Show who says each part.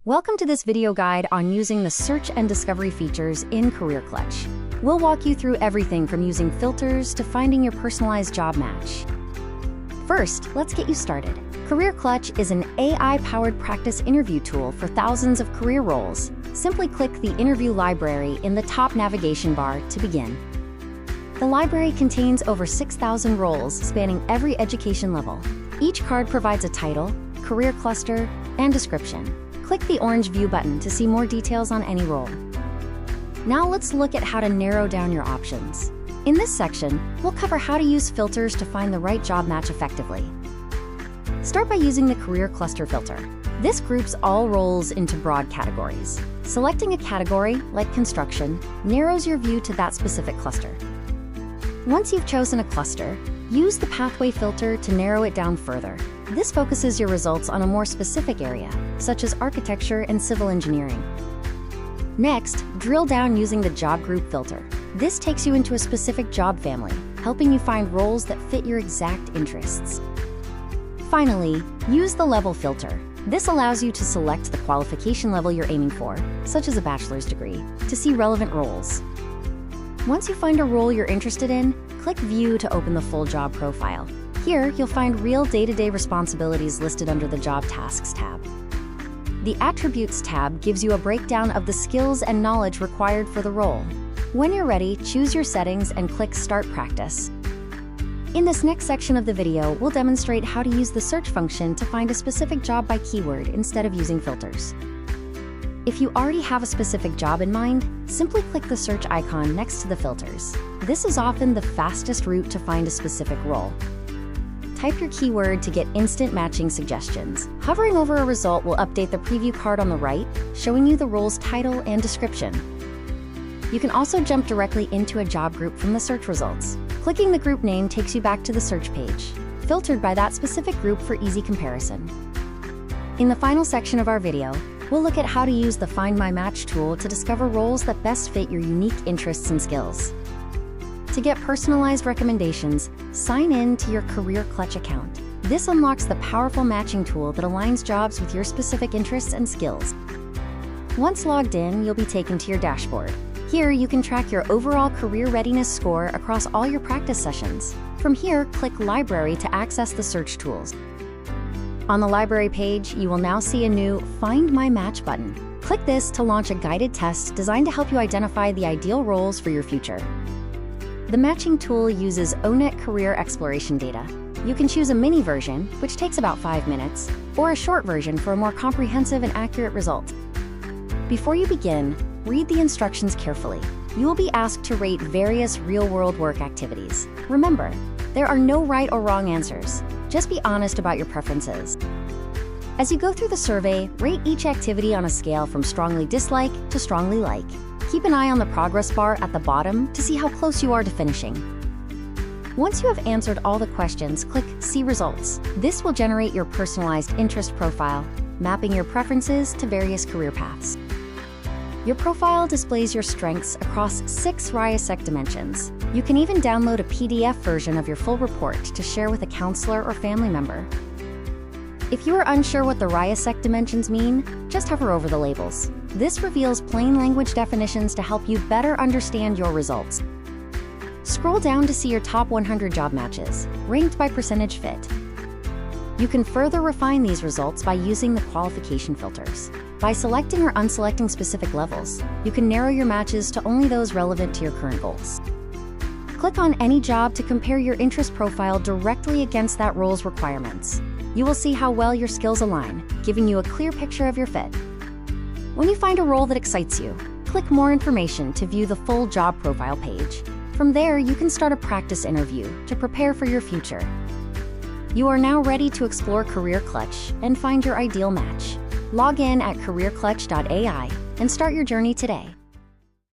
Speaker 1: Welcome to this video guide on using the search and discovery features in Career Clutch. We'll walk you through everything from using filters to finding your personalized job match. First, let's get you started. Career Clutch is an AI-powered practice interview tool for thousands of career roles. Simply click the interview library in the top navigation bar to begin. The library contains over 6,000 roles spanning every education level. Each card provides a title, career cluster, and description. Click the orange View button to see more details on any role. Now let's look at how to narrow down your options. In this section, we'll cover how to use filters to find the right job match effectively. Start by using the Career Cluster filter. This groups all roles into broad categories. Selecting a category, like construction, narrows your view to that specific cluster. Once you've chosen a cluster, use the pathway filter to narrow it down further. This focuses your results on a more specific area, such as architecture and civil engineering. Next, drill down using the job group filter. This takes you into a specific job family, helping you find roles that fit your exact interests. Finally, use the level filter. This allows you to select the qualification level you're aiming for, such as a bachelor's degree, to see relevant roles. Once you find a role you're interested in, click View to open the full job profile. Here, you'll find real day-to-day responsibilities listed under the Job Tasks tab. The Attributes tab gives you a breakdown of the skills and knowledge required for the role. When you're ready, choose your settings and click Start Practice. In this next section of the video, we'll demonstrate how to use the search function to find a specific job by keyword instead of using filters. If you already have a specific job in mind, simply click the search icon next to the filters. This is often the fastest route to find a specific role. Type your keyword to get instant matching suggestions. Hovering over a result will update the preview card on the right, showing you the role's title and description. You can also jump directly into a job group from the search results. Clicking the group name takes you back to the search page, filtered by that specific group for easy comparison. In the final section of our video, we'll look at how to use the Find My Match tool to discover roles that best fit your unique interests and skills. To get personalized recommendations, sign in to your Career Clutch account. This unlocks the powerful matching tool that aligns jobs with your specific interests and skills. Once logged in, you'll be taken to your dashboard. Here, you can track your overall career readiness score across all your practice sessions. From here, click Library to access the search tools. On the library page, you will now see a new Find My Match button. Click this to launch a guided test designed to help you identify the ideal roles for your future. The matching tool uses ONET career exploration data. You can choose a mini version, which takes about 5 minutes, or a short version for a more comprehensive and accurate result. Before you begin, read the instructions carefully. You will be asked to rate various real-world work activities. Remember, there are no right or wrong answers. Just be honest about your preferences. As you go through the survey, rate each activity on a scale from strongly dislike to strongly like. Keep an eye on the progress bar at the bottom to see how close you are to finishing. Once you have answered all the questions, click See Results. This will generate your personalized interest profile, mapping your preferences to various career paths. Your profile displays your strengths across 6 RIASEC dimensions. You can even download a PDF version of your full report to share with a counselor or family member. If you are unsure what the RIASEC dimensions mean, just hover over the labels. This reveals plain language definitions to help you better understand your results. Scroll down to see your top 100 job matches, ranked by percentage fit. You can further refine these results by using the qualification filters. By selecting or unselecting specific levels, you can narrow your matches to only those relevant to your current goals. Click on any job to compare your interest profile directly against that role's requirements. You will see how well your skills align, giving you a clear picture of your fit. When you find a role that excites you, click More Information to view the full job profile page. From there, you can start a practice interview to prepare for your future. You are now ready to explore Career Clutch and find your ideal match. Log in at careerclutch.ai and start your journey today.